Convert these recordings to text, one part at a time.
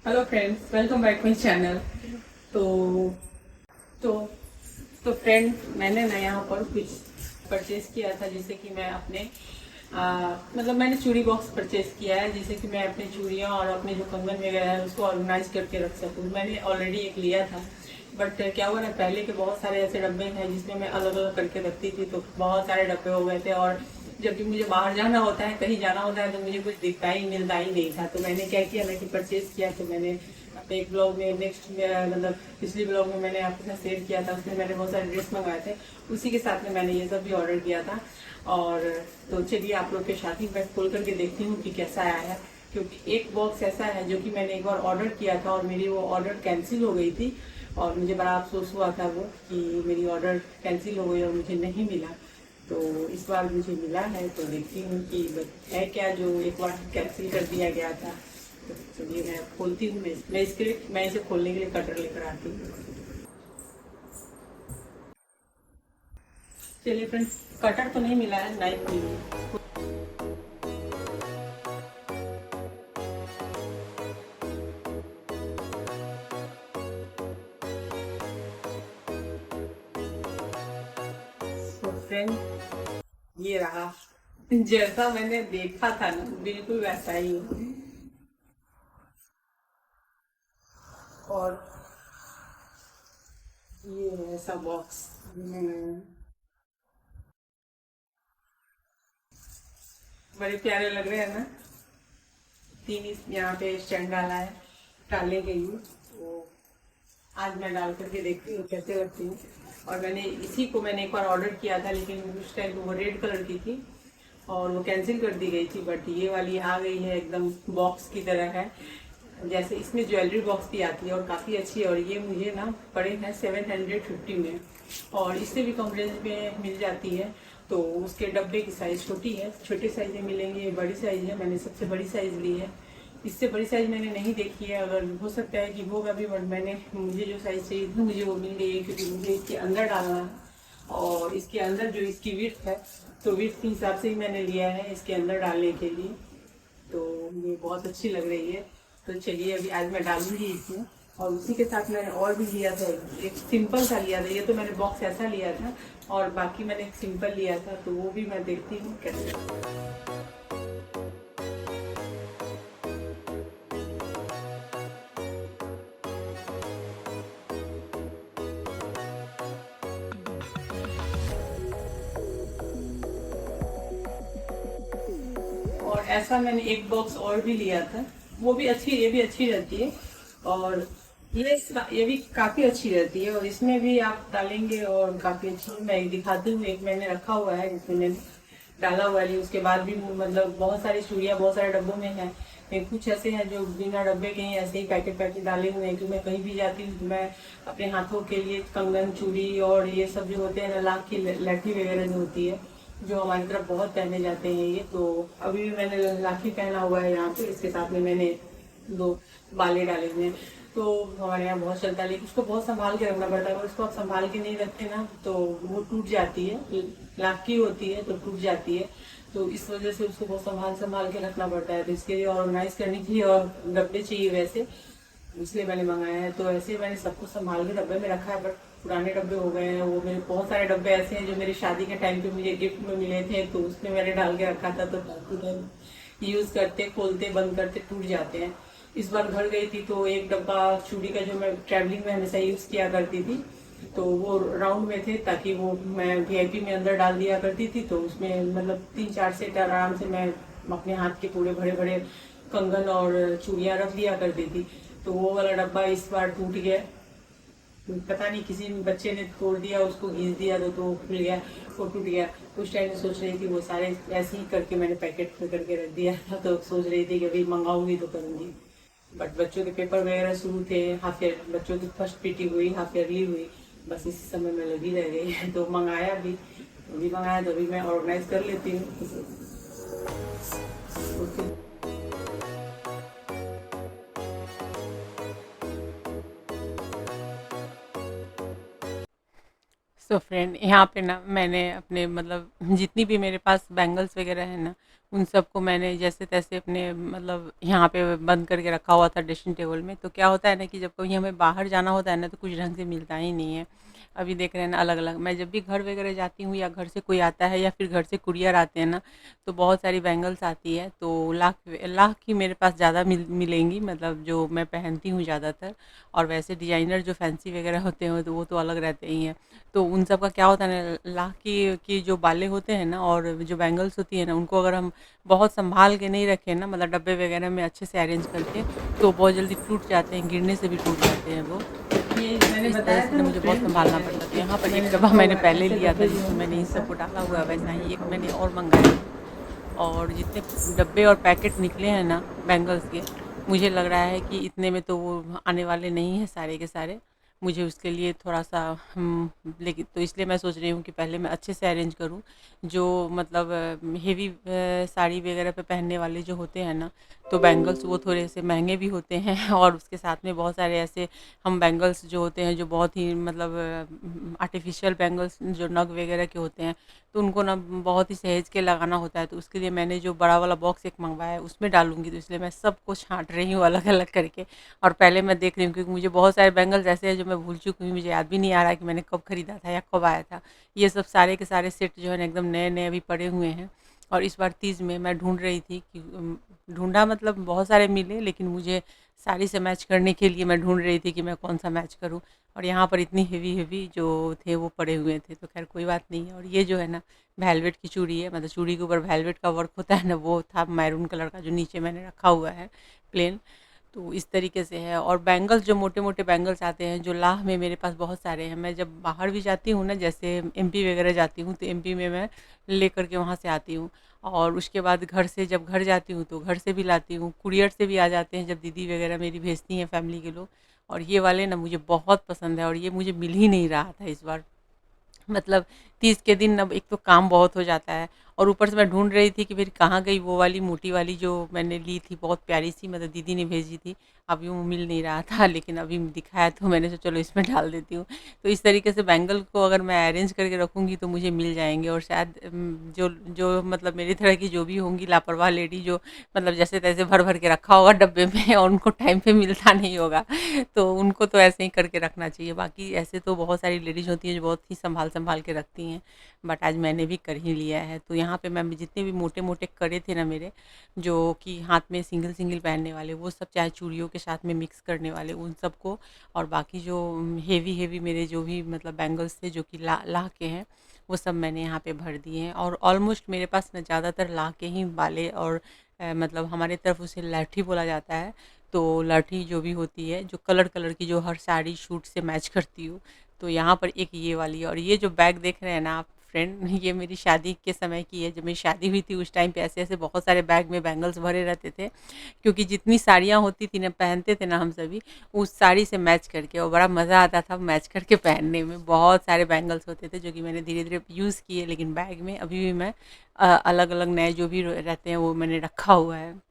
Hello friends, welcome back my channel. तो तो तो फ्रेंड, मैंने ना यहाँ पर कुछ परचेज किया था, जिससे कि मैं अपने मतलब मैंने चूड़ी बॉक्स परचेज किया है, जिससे कि मैं अपनी चूड़ियाँ और अपने जो कंगन वगैरह है उसको ऑर्गेनाइज करके रख सकूँ। मैंने ऑलरेडी एक लिया था, बट क्या हुआ ना, पहले के बहुत सारे ऐसे डब्बे हैं जिसमें मैं अलग अलग करके रखती थी, तो बहुत सारे डब्बे हो गए थे। और जब भी मुझे बाहर जाना होता है, कहीं जाना होता है, तो मुझे कुछ दिखता ही मिलता ही नहीं था। तो मैंने क्या किया ना कि परचेज किया। तो मैंने अपने एक ब्लॉग में नेक्स्ट मतलब पिछले ब्लॉग में मैंने आपके साथ शेयर किया था, उसमें मैंने बहुत सारे ड्रेस मंगवाए थे, उसी के साथ में मैंने ये सब भी ऑर्डर किया था। और तो चलिए आप लोग के साथ ही मैं खोल करके देखती हूँ कि कैसा आया है। क्योंकि एक बॉक्स ऐसा है जो कि मैंने एक बार ऑर्डर किया था और मेरी वो ऑर्डर कैंसिल हो गई थी, और मुझे बड़ा अफसोस हुआ था वो कि मेरी ऑर्डर कैंसिल हो गई और मुझे नहीं मिला। तो इस बार मुझे मिला है, तो देखती हूँ कि है क्या जो एक बार कैंसिल कर दिया गया था। तो चलिए मैं खोलती हूँ। मैं इसे खोलने के लिए कटर लेकर आती हूँ। चलिए फ्रेंड्स, कटर तो नहीं मिला है, नाइफ मिली है। तो फ्रेंड, ये रहा। जैसा मैंने देखा था ना, बिल्कुल वैसा ही है। और ये है ऐसा बॉक्स। बड़े प्यारे लग रहे हैं ना। तीन इस यहाँ पे स्टैंड डाला है डालने के लिए। तो आज मैं डाल करके देखती हूँ कैसे लगती हूँ। और मैंने एक बार ऑर्डर किया था, लेकिन उस टाइम वो रेड कलर की थी और वो कैंसिल कर दी गई थी। बट ये वाली आ गई है, एकदम बॉक्स की तरह है। जैसे इसमें ज्वेलरी बॉक्स भी आती है और काफ़ी अच्छी है। और ये मुझे ना पड़े हैं 750 में, और इससे भी कम रेंज में मिल जाती है। तो उसके डब्बे की साइज़ छोटी है, छोटे साइज़ में मिलेंगे, बड़ी साइज़ है। मैंने सबसे बड़ी साइज़ ली है। इससे बड़ी साइज़ मैंने नहीं देखी है, अगर हो सकता है कि होगा भी, बट मुझे जो साइज़ चाहिए थी मुझे वो मिल गई है, क्योंकि मुझे इसके अंदर डालना है। और इसके अंदर जो इसकी विड्थ है, तो विड्थ के हिसाब से ही मैंने लिया है इसके अंदर डालने के लिए। तो ये बहुत अच्छी लग रही है। तो चलिए अभी आज मैं डालूंगी इसमें। और उसी के साथ मैंने और भी लिया था, एक सिंपल सा लिया था। ये तो मैंने बॉक्स ऐसा लिया था, और बाकी मैंने एक सिंपल लिया था, तो वो भी मैं देखती हूँ कैसे। और ऐसा मैंने एक बॉक्स और भी लिया था, वो भी अच्छी, ये भी अच्छी रहती है। और ये भी काफ़ी अच्छी रहती है, और इसमें भी आप डालेंगे और काफ़ी अच्छी। मैं दिखाती हूँ, एक मैंने रखा हुआ है जिसमें मैंने डाला हुआ है। उसके बाद भी मतलब बहुत सारी चूड़ियाँ बहुत सारे डब्बों में हैं, लेकिन कुछ ऐसे हैं जो बिना डब्बे के ही ऐसे ही पैकेट पैकेट डाले हुए हैं। क्योंकि मैं कहीं भी जाती हूँ तो मैं अपने हाथों के लिए कंगन, चूड़ी और ये सब जो होते हैं ना, लाख की लठी वगैरह जो होती है, जो हमारी तरफ बहुत पहने जाते हैं ये। तो अभी भी मैंने लाठी पहना हुआ है यहाँ पे, इसके साथ में मैंने दो बाले डाले हुए हैं। तो हमारे यहाँ बहुत चलता है, लेकिन उसको बहुत संभाल के रखना पड़ता है। अगर उसको आप संभाल के नहीं रखते ना, तो वो टूट जाती है। लाठी होती है तो टूट जाती है। तो इस वजह से उसको बहुत संभाल संभाल के रखना पड़ता है। तो इसके लिए ऑर्गेनाइज करने के लिए और डब्बे चाहिए वैसे, इसलिए मैंने मंगाया है। तो ऐसे मैंने सब कुछ संभाल के डब्बे में रखा है, बट पुराने डब्बे हो गए हैं वो मेरे। बहुत सारे डब्बे ऐसे हैं जो मेरी शादी के टाइम पे मुझे गिफ्ट में मिले थे, तो उसमें मैंने डाल के रखा था। तो यूज करते, खोलते, बंद करते टूट जाते हैं। इस बार घर गई थी तो एक डब्बा चूड़ी का, जो मैं ट्रैवलिंग में हमेशा यूज किया करती थी, तो वो राउंड में थे, ताकि वो मैं वीआईपी में अंदर डाल दिया करती थी। तो उसमें मतलब 3-4 सेट आराम से मैं अपने हाथ के पूरे भरे भरे कंगन और चूड़ियाँ रख दिया करती थी। तो वो वाला डब्बा इस बार टूट गया। पता नहीं किसी बच्चे ने तोड़ दिया, उसको घिस दिया, तो खुल गया, वो टूट गया। उस टाइम में सोच रही थी वो सारे ऐसे ही करके मैंने पैकेट में करके रख दिया था। तो सोच रही थी कि अभी मंगाऊंगी तो करूंगी। बट बच्चों के पेपर वगैरह शुरू थे, हाफ ईयर बच्चों की फर्स्ट पीटी हुई, हाफ ईयरली हुई, बस इसी समय में लगी रह गई। तो मंगाया भी, अभी मंगाया तो अभी मैं ऑर्गेनाइज कर लेती हूँ। उसके सो फ्रेंड, यहाँ पे ना मैंने अपने मतलब जितनी भी मेरे पास बैंगल्स वगैरह है ना, उन सबको मैंने जैसे तैसे अपने मतलब यहाँ पे बंद करके रखा हुआ था ड्रेसिंग टेबल में। तो क्या होता है ना कि जब कभी हमें बाहर जाना होता है ना तो कुछ ढंग से मिलता ही नहीं है। अभी देख रहे हैं ना, अलग अलग मैं जब भी घर वगैरह जाती हूँ या घर से कोई आता है या फिर घर से कुरियर आते हैं ना, तो बहुत सारी बैंगल्स आती है। तो लाख लाख की मेरे पास ज़्यादा मिलेंगी, मतलब जो मैं पहनती हूँ ज़्यादातर। और वैसे डिजाइनर जो फैंसी वगैरह होते हैं तो वो तो अलग रहते ही हैं। तो उन सब का क्या होता है ना, लाख की जो बाले होते हैं ना और जो बैंगल्स होती है ना, उनको अगर हम बहुत संभाल के नहीं रखें ना, मतलब डब्बे वगैरह में अच्छे से अरेंज करके, तो बहुत जल्दी टूट जाते हैं, गिरने से भी टूट जाते हैं वो। ये मैंने इस तरह बताया से था ना ना मुझे बहुत फ्रेंड संभालना कि पड़ता था। यहाँ पर एक मैंने डब्बा रखा मैंने हुआ है, पहले कैसे लिया था रखोगी जिसमें मैंने इन ऐसा। सबको डाला हुआ है, वैसा ही एक मैंने और मंगाया है। और जितने डब्बे और पैकेट निकले हैं ना बैंगल्स के, मुझे लग रहा है कि इतने में तो वो आने वाले नहीं हैं सारे के सारे। मुझे उसके लिए थोड़ा-सा लेकिन तो इसलिए मैं सोच रही हूँ कि पहले मैं अच्छे से अरेंज करूँ। जो मतलब हेवी साड़ी वगैरह पे पहनने वाले जो होते हैं ना, तो बैंगल्स वो थोड़े से महँगे भी होते हैं और उसके साथ में बहुत सारे ऐसे हम बैंगल्स जो होते हैं जो बहुत ही मतलब आर्टिफ़िशियल बैंगल्स जो नग वगैरह के होते हैं, तो उनको ना बहुत ही सहेज के लगाना होता है। तो उसके लिए मैंने जो बड़ा वाला बॉक्स एक मँगवाया है उसमें डालूँगी, तो इसलिए मैं सबको छाँट रही हूँ अलग-अलग करके। और पहले मैं देख रही हूँ क्योंकि मुझे बहुत सारे बैंगल्स ऐसे हैं जो मैं भूल चुकी हूँ, मुझे याद भी नहीं आ रहा है कि मैंने कब खरीदा था या कब आया था। ये सब सारे के सारे सेट जो है ना एकदम नए-नए अभी पड़े हुए हैं। और इस बार तीज में मैं ढूँढ रही थी कि ढूँढा मतलब बहुत सारे मिले, लेकिन मुझे साड़ी से मैच करने के लिए मैं ढूँढ रही थी कि मैं कौन-सा मैच करूँ। और यहाँ पर इतनी हेवी-हेवी जो थे वो पड़े हुए थे, तो ख़ैर कोई बात नहीं है। और ये जो है ना वेलवेट की चूड़ी है, मतलब चूड़ी के ऊपर वेलवेट का वर्क होता है ना, वो था मैरून कलर का जो नीचे मैंने रखा हुआ है प्लेन। तो इस तरीके से है। और बैंगल्स जो मोटे-मोटे बैंगल्स आते हैं, जो लाह में मेरे पास बहुत सारे हैं। मैं जब बाहर भी जाती हूँ ना, जैसे एमपी वगैरह जाती हूँ, तो एमपी में मैं लेकर के वहाँ से आती हूँ। और उसके बाद घर से जब घर जाती हूँ, तो घर से भी लाती हूँ। कुरियर से भी आ जाते हैं, जब दीदी वगैरह मेरी भेजती हैं फैमिली के लोग। और ये वाले ना मुझे बहुत पसंद है और ये मुझे मिल ही नहीं रहा था इस बार। मतलब तीज के दिन अब एक तो काम बहुत हो जाता है और ऊपर से मैं ढूंढ रही थी कि फिर कहाँ गई वो वाली मोटी वाली जो मैंने ली थी, बहुत प्यारी सी, मतलब दीदी ने भेजी थी। अभी वो मिल नहीं रहा था लेकिन अभी दिखाया तो मैंने सोचा चलो इसमें डाल देती हूँ। तो इस तरीके से बैंगल को अगर मैं अरेंज करके रखूँगी तो मुझे मिल जाएंगे। और शायद जो जो मतलब मेरी तरह की जो भी होंगी लापरवाह लेडी, जो मतलब जैसे तैसे भर भर के रखा होगा डब्बे में और उनको टाइम पे मिलता नहीं होगा, तो उनको तो ऐसे ही करके रखना चाहिए। बाकी ऐसे तो बहुत सारी लेडीज़ होती हैं जो बहुत ही सँभाल-सँभाल के रखती हैं, बट आज मैंने भी कर ही लिया है। तो यहाँ पे मैं जितने भी मोटे-मोटे कड़े थे ना मेरे, जो कि हाथ में सिंगल-सिंगल पहनने वाले, वो सब चाहे चूड़ियों के साथ में मिक्स करने वाले, उन सबको। और बाकी जो हेवी-हेवी मेरे जो भी मतलब बैंगल्स थे जो कि लाह के हैं, वो सब मैंने यहाँ पे भर दिए हैं। और ऑलमोस्ट मेरे पास ना ज़्यादातर लाह के ही बाले और मतलब हमारे तरफ उसे लहठी बोला जाता है। तो लाठी जो भी होती है, जो कलर कलर की, जो हर साड़ी सूट से मैच करती हो, तो यहाँ पर एक ये वाली है। और ये जो बैग देख रहे हैं ना आप फ्रेंड, ये मेरी शादी के समय की है। जब मेरी शादी हुई थी उस टाइम पे ऐसे ऐसे बहुत सारे बैग में बैंगल्स भरे रहते थे, क्योंकि जितनी साड़ियाँ होती थी ना, पहनते थे ना हम सभी, उस साड़ी से मैच करके, और बड़ा मज़ा आता था मैच करके पहनने में। बहुत सारे बैंगल्स होते थे जो कि मैंने धीरे धीरे यूज़ किए, लेकिन बैग में अभी भी मैं अलग अलग नए जो भी रहते हैं वो मैंने रखा हुआ है।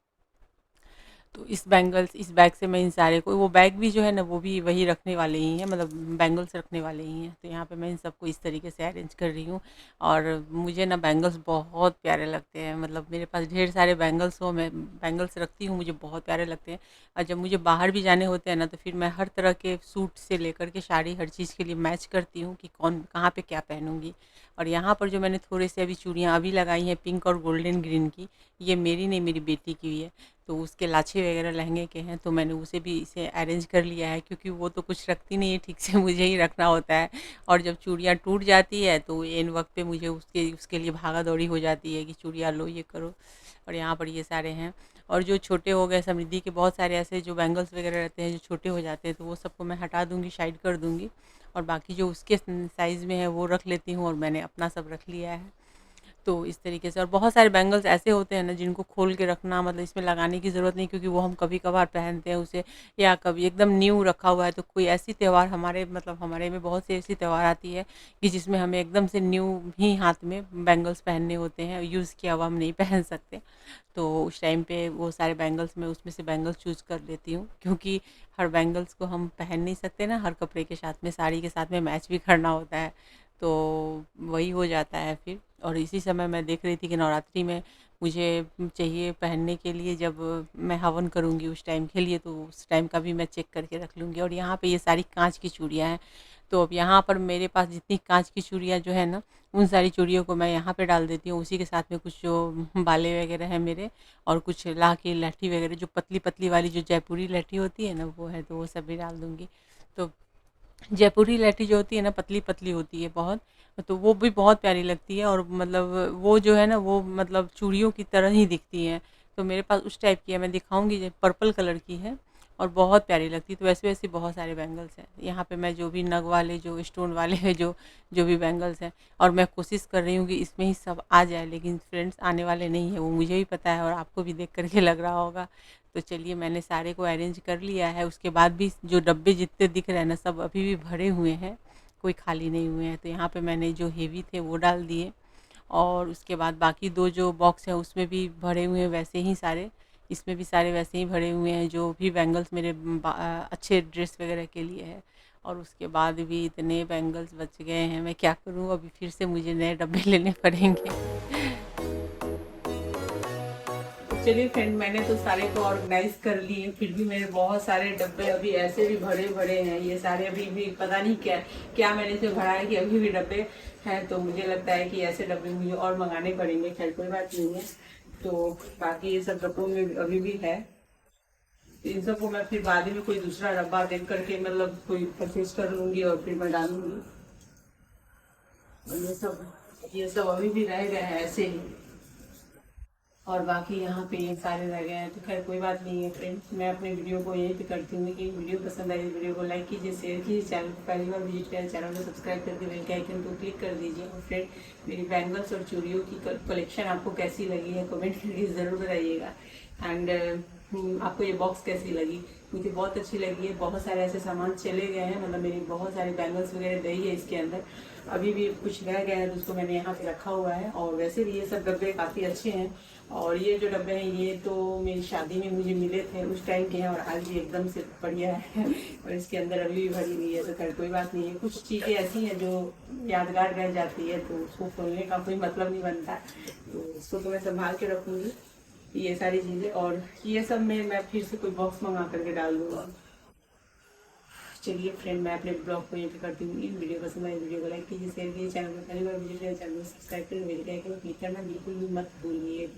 तो इस बैग से मैं इन सारे को, वो बैग भी जो है ना वो भी वही रखने वाले ही हैं, मतलब बैंगल्स रखने वाले ही हैं। तो यहाँ पे मैं इन सबको इस तरीके से अरेंज कर रही हूँ। और मुझे ना बैंगल्स बहुत प्यारे लगते हैं, मतलब मेरे पास ढेर सारे बैंगल्स हो, मैं बैंगल्स रखती हूँ, मुझे बहुत प्यारे लगते हैं। और जब मुझे बाहर भी जाने होते हैं ना, तो फिर मैं हर तरह के सूट से लेकर के साड़ी, हर चीज़ के लिए मैच करती हूँ कि कौन कहाँ पे क्या पहनूंगी। और यहाँ पर जो मैंने थोड़े से अभी चूड़ियाँ अभी लगाई हैं पिंक और गोल्डन ग्रीन की, ये मेरी नहीं, मेरी बेटी की हुई है। तो उसके लाछे वगैरह लहंगे के हैं, तो मैंने उसे भी इसे अरेंज कर लिया है, क्योंकि वो तो कुछ रखती नहीं है ठीक से, मुझे ही रखना होता है। और जब चूड़ियाँ टूट जाती है तो एन वक्त पे मुझे उसके उसके लिए भागा दौड़ी हो जाती है कि चूड़ियाँ लो, ये करो। और यहाँ पर ये सारे हैं। और जो छोटे हो गए समृद्धि के, बहुत सारे ऐसे जो बैंगल्स वगैरह रहते हैं जो छोटे हो जाते हैं, तो वो सबको मैं हटा दूँगी, साइड कर दूँगी। और बाकी जो उसके साइज़ में है वो रख लेती हूँ, और मैंने अपना सब रख लिया है। तो इस तरीके से। और बहुत सारे बैंगल्स ऐसे होते हैं ना जिनको खोल के रखना, मतलब इसमें लगाने की ज़रूरत नहीं, क्योंकि वो हम कभी-कभार पहनते हैं उसे, या कभी एकदम न्यू रखा हुआ है तो कोई ऐसी त्योहार हमारे मतलब हमारे में बहुत सी ऐसी त्योहार आती है कि जिसमें हमें एकदम से न्यू ही हाथ में बैंगल्स पहनने होते हैं, यूज़ किया हुआ हम नहीं पहन सकते। तो उस टाइम पे वो सारे बैंगल्स में उसमें से बैंगल्स चूज़ कर लेती हूँ, क्योंकि हर बैंगल्स को हम पहन नहीं सकते ना हर कपड़े के साथ में, साड़ी के साथ में मैच भी करना होता है। तो वही हो जाता है फिर। और इसी समय मैं देख रही थी कि नवरात्रि में मुझे चाहिए पहनने के लिए, जब मैं हवन करूँगी उस टाइम के लिए, तो उस टाइम का भी मैं चेक करके रख लूँगी। और यहाँ पे ये सारी कांच की चूड़ियाँ हैं, तो अब यहाँ पर मेरे पास जितनी कांच की चूड़ियाँ जो है ना, उन सारी चूड़ियों को मैं यहाँ पे डाल देती हूँ। उसी के साथ में कुछ जो बाले वगैरह हैं मेरे, और कुछ ला के लहठी वगैरह, जो पतली पतली वाली जो जयपुरी लहठी होती है ना, वो है, तो वो सब भी डाल दूँगी। तो जयपुरी लहठी जो होती है ना, पतली पतली होती है बहुत, तो वो भी बहुत प्यारी लगती है। और मतलब वो जो है ना, वो मतलब चूड़ियों की तरह ही दिखती हैं। तो मेरे पास उस टाइप की है, मैं दिखाऊंगी, जो पर्पल कलर की है और बहुत प्यारी लगती है। तो वैसे वैसे बहुत सारे बैंगल्स हैं यहाँ पे, मैं जो भी नग वाले, जो स्टोन वाले हैं, जो जो भी बैंगल्स हैं। और मैं कोशिश कर रही हूँ कि इसमें ही सब आ जाए, लेकिन फ्रेंड्स आने वाले नहीं है, वो मुझे भी पता है और आपको भी देख करके लग रहा होगा। तो चलिए, मैंने सारे को अरेंज कर लिया है। उसके बाद भी जो डब्बे जितने दिख रहे हैं ना, सब अभी भी भरे हुए हैं, कोई खाली नहीं हुए हैं। तो यहाँ पे मैंने जो हेवी थे वो डाल दिए, और उसके बाद बाकी दो जो बॉक्स है उसमें भी भरे हुए हैं वैसे ही सारे, इसमें भी सारे वैसे ही भरे हुए हैं, जो भी बैंगल्स मेरे अच्छे ड्रेस वगैरह के लिए है। और उसके बाद भी इतने बैंगल्स बच गए हैं, मैं क्या करूँ, अभी फिर से मुझे नए डब्बे लेने पड़ेंगे। चलिए फ्रेंड, मैंने तो सारे को ऑर्गेनाइज कर लिए, फिर भी मेरे बहुत सारे डब्बे अभी ऐसे भी भरे भरे हैं। ये सारे अभी भी पता नहीं क्या क्या मैंने इसे भरा है कि अभी भी डब्बे हैं। तो मुझे लगता है कि ऐसे डब्बे मुझे और मंगाने पड़ेंगे। खैर कोई बात नहीं है। तो बाकी ये सब डब्बों में अभी भी है। इन सबको मैं फिर बाद में कोई दूसरा डब्बा देख करके, मतलब कोई परचेज कर लूंगी और फिर मैं डालूंगी। और ये सब अभी भी रह गए हैं ऐसे ही। और बाकी यहाँ पे ये सारे रह गए हैं। तो खैर कोई बात नहीं है फ्रेंड्स, मैं अपने वीडियो को यहीं पे करती हूँ कि वीडियो पसंद आई, वीडियो को लाइक कीजिए, शेयर कीजिए, चैनल को पहली बार विजिट करें, चैनल को सब्सक्राइब करके बेल के आइकन को क्लिक कर दीजिए। और फ्रेंड, मेरी बैंगल्स और चूड़ियों की कलेक्शन आपको कैसी लगी है कमेंट करके ज़रूर बताइएगा। एंड आपको ये बॉक्स कैसी लगी? मुझे बहुत अच्छी लगी है। बहुत सारे ऐसे सामान चले गए हैं, मतलब मेरी बहुत सारी बैंगल्स वगैरह गई है इसके अंदर। अभी भी कुछ रह गया है तो उसको मैंने यहाँ पे रखा हुआ है। और वैसे भी ये सब डब्बे काफ़ी अच्छे हैं। और ये जो डब्बे हैं ये तो मेरी शादी में मुझे मिले थे उस टाइम के हैं, और आज भी एकदम से बढ़िया है। और इसके अंदर अभी भी भरी हुई है। तो खैर कोई बात नहीं है। कुछ चीज़ें ऐसी हैं जो यादगार रह जाती है, तो उसको खोलने का कोई मतलब नहीं बनता। तो इसको तो मैं संभाल के रखूँगी, ये सारी चीज़ें। और ये सब में मैं फिर से कोई बॉक्स मंगा करके डाल दूँगा। चलिए फ्रेंड, मैं अपने ब्लॉग को यहीं पे करती हूँ। वीडियो पसंद आई, वीडियो को लाइक कीजिए, शेयर कीजिए, चैनल को पहली बार विजिट करें, चैनल को सब्सक्राइब करें, बेल के आइकन को क्लिक करना बिल्कुल भी मत भूलिए।